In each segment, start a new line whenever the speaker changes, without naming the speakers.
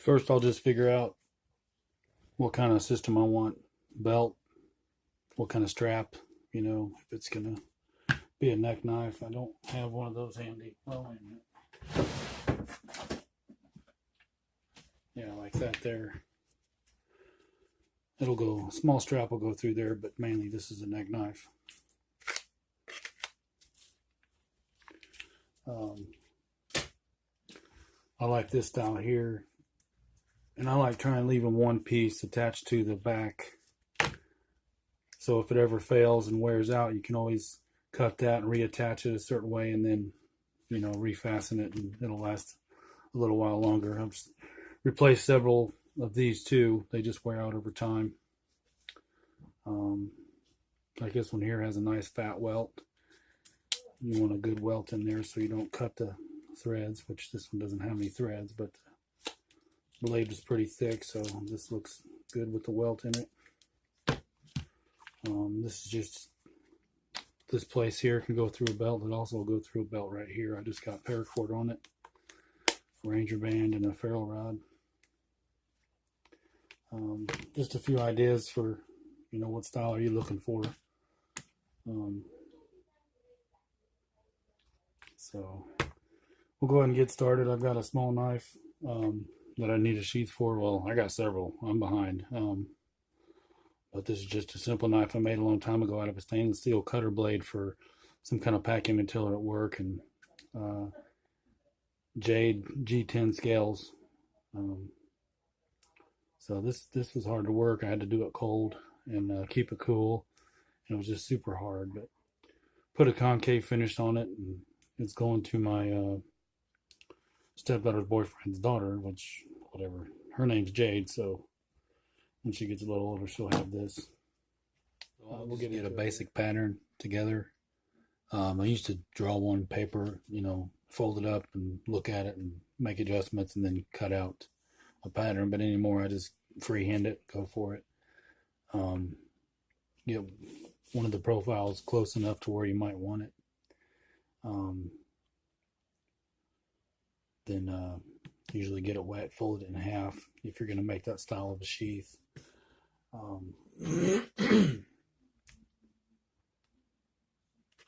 First, I'll just figure out what kind of system I want. Belt, what kind of strap, if it's going to be a neck knife. I don't have one of those handy. Well, wait a minute. Yeah, like that there. It'll go, a small strap will go through there, but mainly this is a neck knife. I like this style here, and I like trying to leave them one piece attached to the back. So if it ever fails and wears out, you can always cut that and reattach it a certain way, and then, refasten it, and it'll last a little while longer. I've replaced several of these too. They just wear out over time. Like this one here has a nice fat welt. You want a good welt in there so you don't cut the threads, which this one doesn't have any threads, but the blade is pretty thick, so this looks good with the welt in it. This is just, this place here can go through a belt. It also will go through a belt right here. I just got paracord on it, Ranger band, and a ferrule rod. Just a few ideas for, what style are you looking for. So we'll go ahead and get started. I've got a small knife that I need a sheath for. Well, I got several. I'm behind. But this is just a simple knife I made a long time ago out of a stainless steel cutter blade for some kind of packing material at work, and jade G10 scales. So this was hard to work. I had to do it cold and keep it cool, and it was just super hard. But put a concave finish on it, and it's going to my stepdaughter's boyfriend's daughter, which, whatever, her name's Jade, so when she gets a little older, she'll have this. We'll get a basic pattern together. I used to draw one paper, fold it up and look at it and make adjustments and then cut out a pattern. But anymore, I just freehand it, go for it. Get one of the profiles close enough to where you might want it. Then usually get it wet, fold it in half if you're going to make that style of a sheath.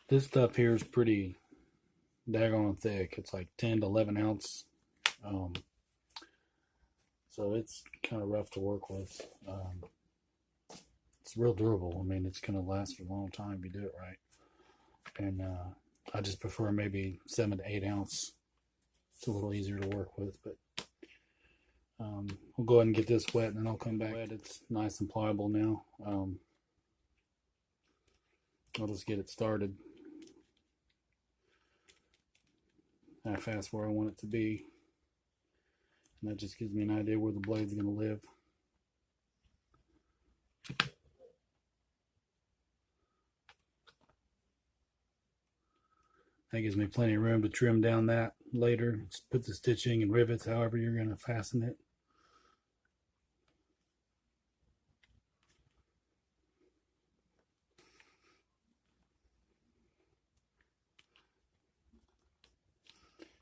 This stuff here is pretty daggone thick. It's like 10 to 11 ounce. So it's kind of rough to work with. It's real durable. I mean, it's going to last for a long time if you do it right. And I just prefer maybe 7 to 8 ounce. It's a little easier to work with, but we'll go ahead and get this wet, and then I'll come back. It's nice and pliable now. I'll just get it started. Half-ass where I want it to be, and that just gives me an idea where the blade's going to live. That gives me plenty of room to trim down that later. Just put the stitching and rivets however you're going to fasten it.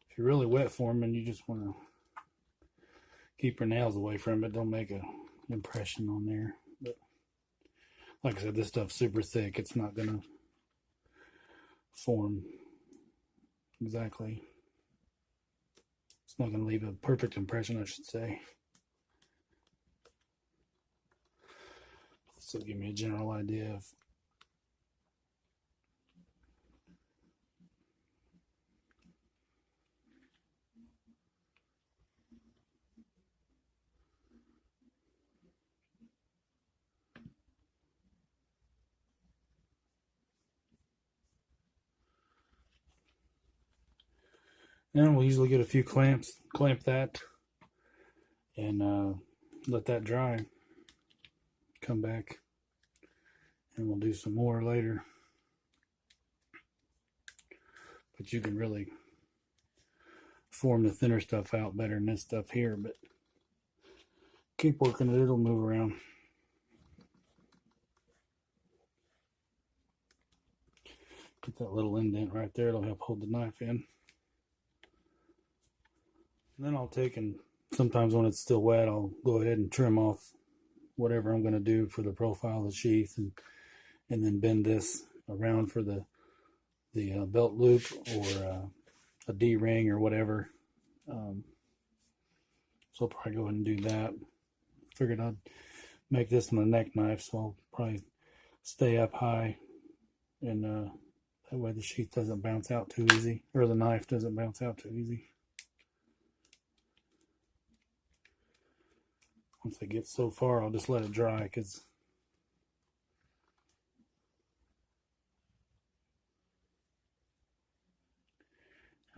If you're really wet forming, you just want to keep your nails away from it. Don't make an impression on there. But like I said, this stuff's super thick. It's not going to form exactly. It's not going to leave a perfect impression, I should say. So give me a general idea of and we'll usually get a few clamps, clamp that, and let that dry. Come back, and we'll do some more later. But you can really form the thinner stuff out better than this stuff here, but keep working it, it'll move around. Get that little indent right there, it'll help hold the knife in. And then I'll take and sometimes when it's still wet, I'll go ahead and trim off whatever I'm going to do for the profile of the sheath, and then bend this around for the belt loop, or a D-ring or whatever. So I'll probably go ahead and do that. Figured I'd make this one a neck knife, so I'll probably stay up high, and that way the sheath doesn't bounce out too easy, or the knife doesn't bounce out too easy. Once I get so far, I'll just let it dry, because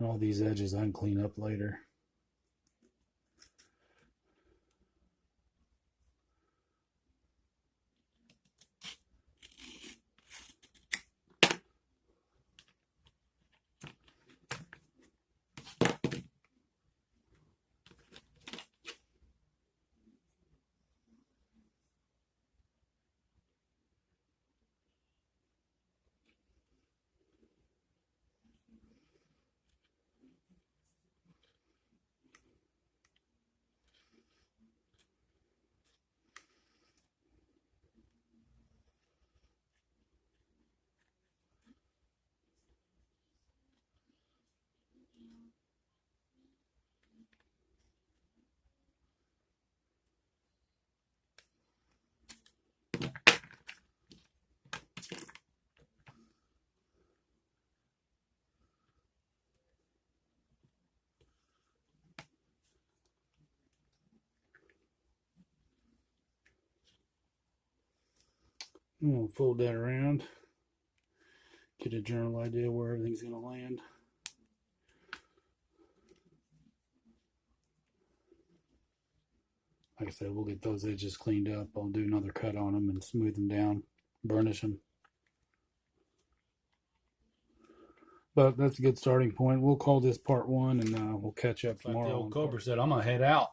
all these edges I can clean up later. I'm going to fold that around, get a general idea where everything's going to land. Like I said, we'll get those edges cleaned up. I'll do another cut on them and smooth them down, burnish them. But that's a good starting point. We'll call this part one, and we'll catch up tomorrow. Like the old Cobra said, I'm going to head out.